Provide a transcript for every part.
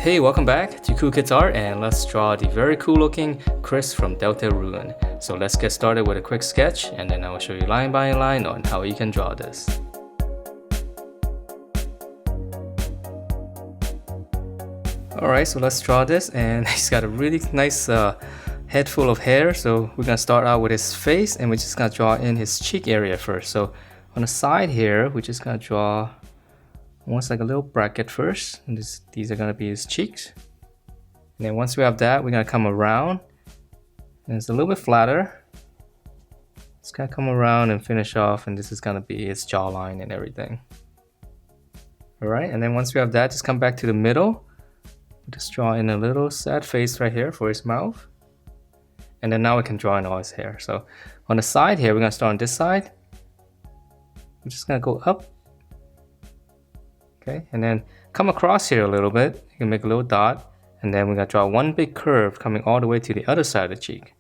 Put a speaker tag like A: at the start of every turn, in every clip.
A: Hey, welcome back to Cool Kids Art, and let's draw the very cool looking Kris from Deltarune. So let's get started with a quick sketch, and then I will show you line by line on how you can draw this. Alright, so let's draw this, and he's got a really nice head full of hair. So we're gonna start out with his face, and we're just gonna draw in his cheek area first. So on the side here, we're just gonna draw almost like a little bracket first, and these are gonna be his cheeks. And then once we have that, we're gonna come around, and it's a little bit flatter. It's gonna come around and finish off, and this is gonna be his jawline and everything. Alright, and then once we have that, just come back to the middle. Just draw in a little sad face right here for his mouth. And then now we can draw in all his hair. So on the side here, we're gonna start on this side. We're just gonna go up. Okay, and then come across here a little bit. You can make a little dot, and then we're gonna draw one big curve coming all the way to the other side of the cheek.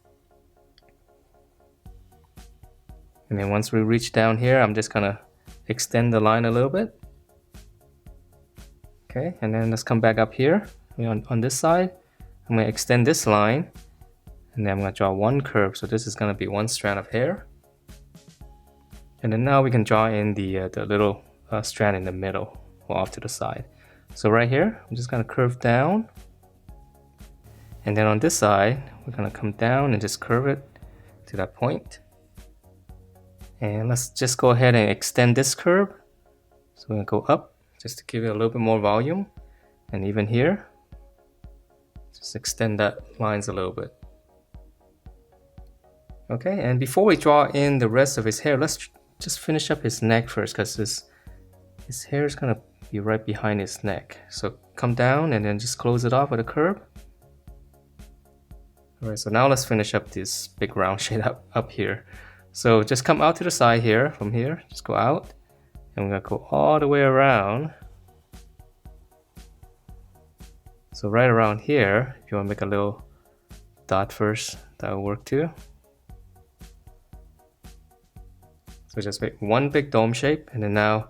A: And then once we reach down here, I'm just gonna extend the line a little bit. Okay, and then let's come back up here. On this side, I'm gonna extend this line, and then I'm gonna draw one curve. So this is gonna be one strand of hair. And then now we can draw in the little strand in the middle, or off to the side. So right here, I'm just gonna curve down. And then on this side, we're gonna come down and just curve it to that point. And let's just go ahead and extend this curve. So we're gonna go up just to give it a little bit more volume. And even here, just extend that lines a little bit. Okay, and before we draw in the rest of his hair, let's just finish up his neck first, because his hair is gonna be right behind his neck. So come down and then just close it off with a curve. Alright, so now let's finish up this big round shape up here. So just come out to the side here, from here, just go out. And we're gonna go all the way around. So right around here, if you want to make a little dot first, that will work too. So just make one big dome shape, and then now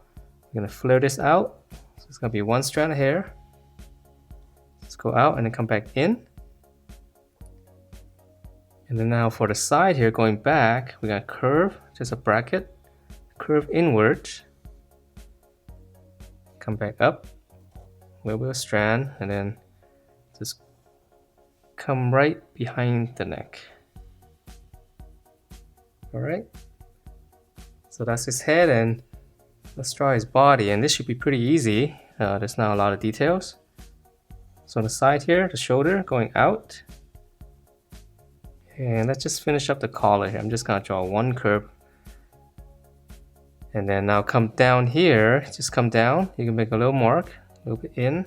A: we're gonna flare this out. So it's gonna be one strand of hair. Let's go out and then come back in. And then now for the side here, going back, we're gonna curve, just a bracket, curve inward. Come back up, little bit of strand, and then just come right behind the neck. Alright, so that's his head, and let's draw his body, and this should be pretty easy. There's not a lot of details. So on the side here, the shoulder going out. And let's just finish up the collar here. I'm just gonna draw one curve. And then now come down here, just come down. You can make a little mark, a little bit in.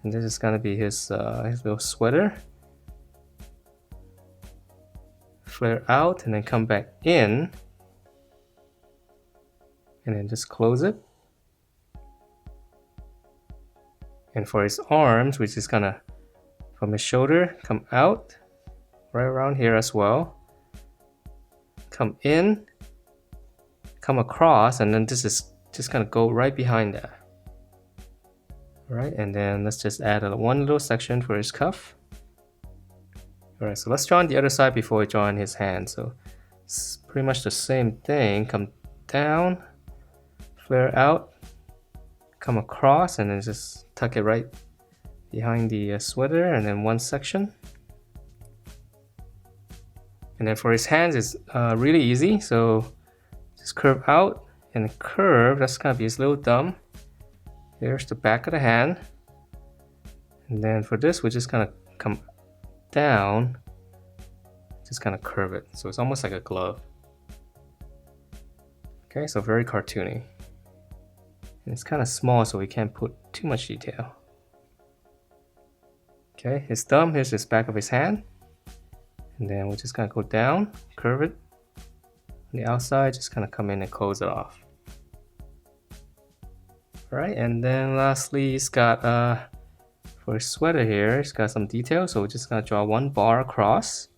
A: And this is gonna be his little sweater. Flare out and then come back in. And then just close it. And for his arms, we're just gonna, from his shoulder, come out, right around here as well. Come in, come across, and then this is just gonna go right behind that. Alright, and then let's just add one little section for his cuff. Alright, so let's draw on the other side before we draw in his hand. So it's pretty much the same thing. Come down, flare out, come across, and then just tuck it right behind the sweater, and then one section. And then for his hands, it's really easy. So just curve out and curve. That's gonna be his little thumb. Here's the back of the hand. And then for this, we're just gonna come down, just kind of curve it. So it's almost like a glove. Okay, so very cartoony. And it's kind of small, so we can't put too much detail. Okay, his thumb, here's his back of his hand. And then we're just gonna go down, curve it. On the outside, just kind of come in and close it off. Alright, and then lastly, he's got, for his sweater here, he's got some detail. So we're just gonna draw one bar across.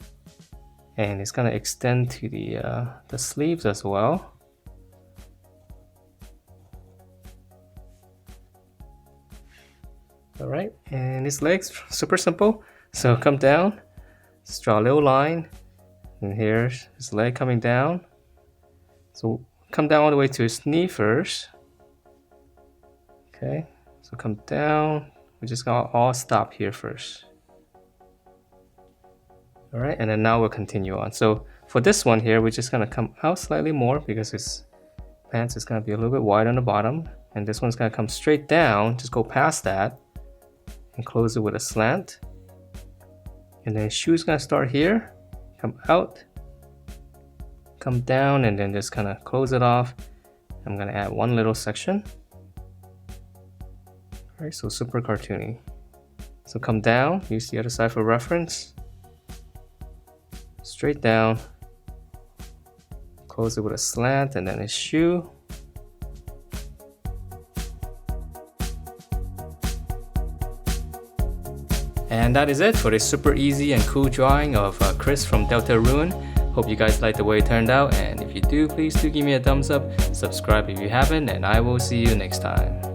A: And it's gonna extend to the sleeves as well. Alright, and his legs, super simple. So come down, just draw a little line, and here's his leg coming down. So come down all the way to his knee first. Okay, so come down. We're just gonna all stop here first. All right, and then now we'll continue on. So for this one here, we're just gonna come out slightly more because his pants is gonna be a little bit wide on the bottom, and this one's gonna come straight down, just go past that and close it with a slant. And then shoe's gonna start here, come out, come down, and then just kind of close it off. I'm gonna add one little section. All right, so super cartoony. So come down, use the other side for reference. Straight down, close it with a slant, and then his shoe. And that is it for this super easy and cool drawing of Kris from Deltarune. Hope you guys liked the way it turned out, and if you do, please do give me a thumbs up, subscribe if you haven't, and I will see you next time.